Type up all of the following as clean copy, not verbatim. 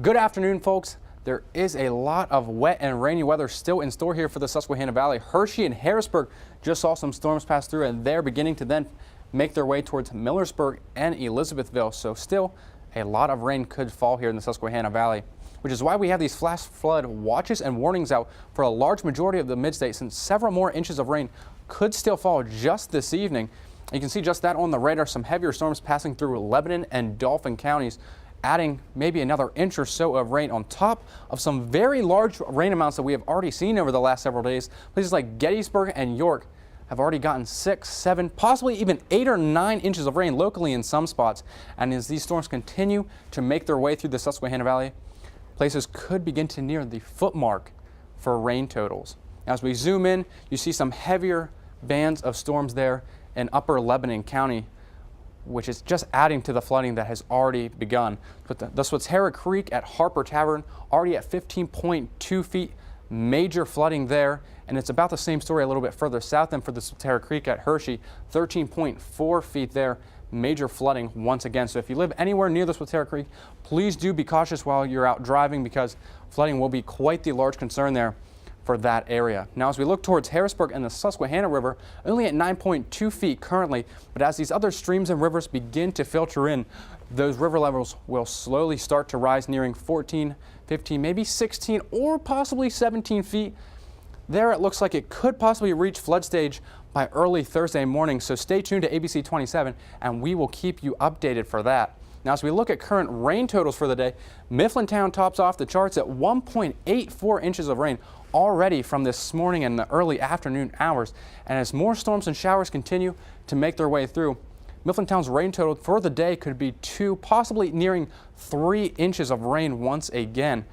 Good afternoon, folks. There is a lot of wet and rainy weather still in store here for the Susquehanna Valley. Hershey and Harrisburg just saw some storms pass through, and they're beginning to then make their way towards Millersburg and Elizabethville. So still a lot of rain could fall here in the Susquehanna Valley, which is why we have these flash flood watches and warnings out for a large majority of the mid-state, since several more inches of rain could still fall just this evening. You can see just that on the radar, some heavier storms passing through Lebanon and Dauphin counties, adding maybe another inch or so of rain on top of some very large rain amounts that we have already seen over the last several days. Places like Gettysburg and York have already gotten 6, 7, possibly even 8 or 9 inches of rain locally in some spots. And as these storms continue to make their way through the Susquehanna Valley, places could begin to near the foot mark for rain totals. As we zoom in, you see some heavier bands of storms there in upper Lebanon County, which is just adding to the flooding that has already begun. But the Susquehanna Creek at Harper Tavern already at 15.2 feet, major flooding there. And it's about the same story a little bit further south than for the Susquehanna Creek at Hershey, 13.4 feet there, major flooding once again. So if you live anywhere near the Susquehanna Creek, please do be cautious while you're out driving, because flooding will be quite the large concern there for that area. Now, as we look towards Harrisburg and the Susquehanna River, only at 9.2 feet currently, but as these other streams and rivers begin to filter in, those river levels will slowly start to rise, nearing 14, 15, maybe 16 or possibly 17 feet. There it looks like it could possibly reach flood stage by early Thursday morning, so stay tuned to ABC 27 and we will keep you updated for that. Now, as we look at current rain totals for the day, Mifflintown tops off the charts at 1.84 inches of rain already from this morning and the early afternoon hours. And as more storms and showers continue to make their way through, Mifflintown's rain total for the day could be 2, possibly nearing 3 inches of rain once again.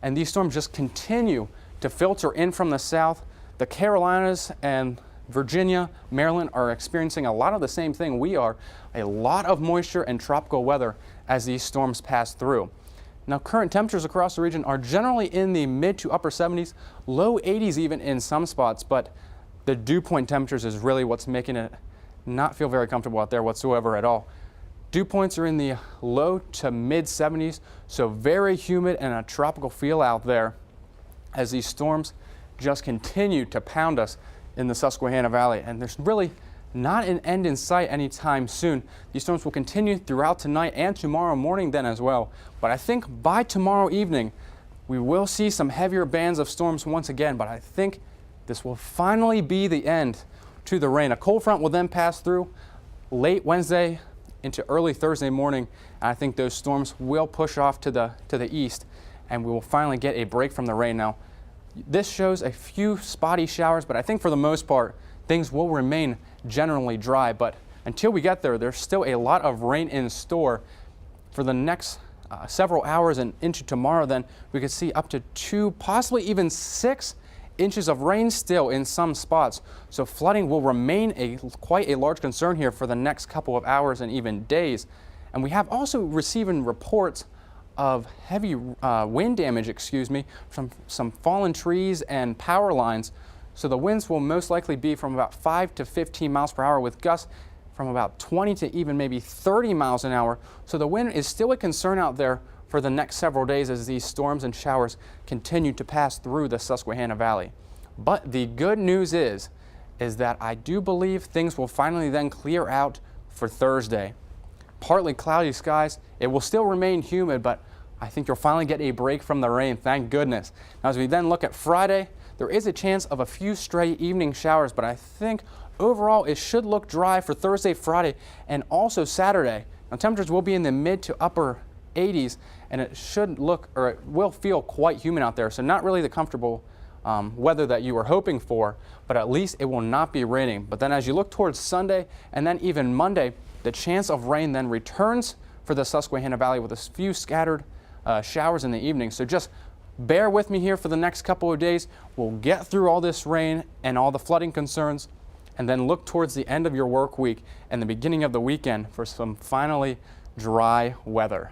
And these storms just continue to filter in from the south. The Carolinas and Virginia, Maryland are experiencing a lot of the same thing we are, a lot of moisture and tropical weather as these storms pass through. Now, current temperatures across the region are generally in the mid to upper 70s, low 80s even in some spots, but the dew point temperatures is really what's making it not feel very comfortable out there whatsoever at all. Dew points are in the low to mid 70s, so very humid and a tropical feel out there as these storms just continue to pound us in the Susquehanna Valley, and there's really not an end in sight anytime soon. These storms will continue throughout tonight and tomorrow morning then as well. But I think by tomorrow evening, we will see some heavier bands of storms once again, but I think this will finally be the end to the rain. A cold front will then pass through late Wednesday into early Thursday morning, and I think those storms will push off to the east, and we will finally get a break from the rain. Now, this shows a few spotty showers, but I think for the most part, things will remain generally dry. But until we get there, there's still a lot of rain in store for the next several hours, and into tomorrow then we could see up to 2, possibly even 6 inches of rain still in some spots. So flooding will remain quite a large concern here for the next couple of hours and even days. And we have also receiving reports of heavy wind damage, from some fallen trees and power lines. So the winds will most likely be from about 5 to 15 miles per hour with gusts from about 20 to even maybe 30 miles an hour. So the wind is still a concern out there for the next several days as these storms and showers continue to pass through the Susquehanna Valley. But the good news is that I do believe things will finally then clear out for Thursday. Partly cloudy skies. It will still remain humid, but I think you'll finally get a break from the rain, thank goodness. Now, as we then look at Friday, there is a chance of a few stray evening showers, but I think overall it should look dry for Thursday, Friday, and also Saturday. Now, temperatures will be in the mid to upper 80s, and it will feel quite humid out there, so not really the comfortable weather that you were hoping for, but at least it will not be raining. But then as you look towards Sunday and then even Monday, the chance of rain then returns for the Susquehanna Valley with a few scattered showers in the evening. So just bear with me here for the next couple of days. We'll get through all this rain and all the flooding concerns, and then look towards the end of your work week and the beginning of the weekend for some finally dry weather.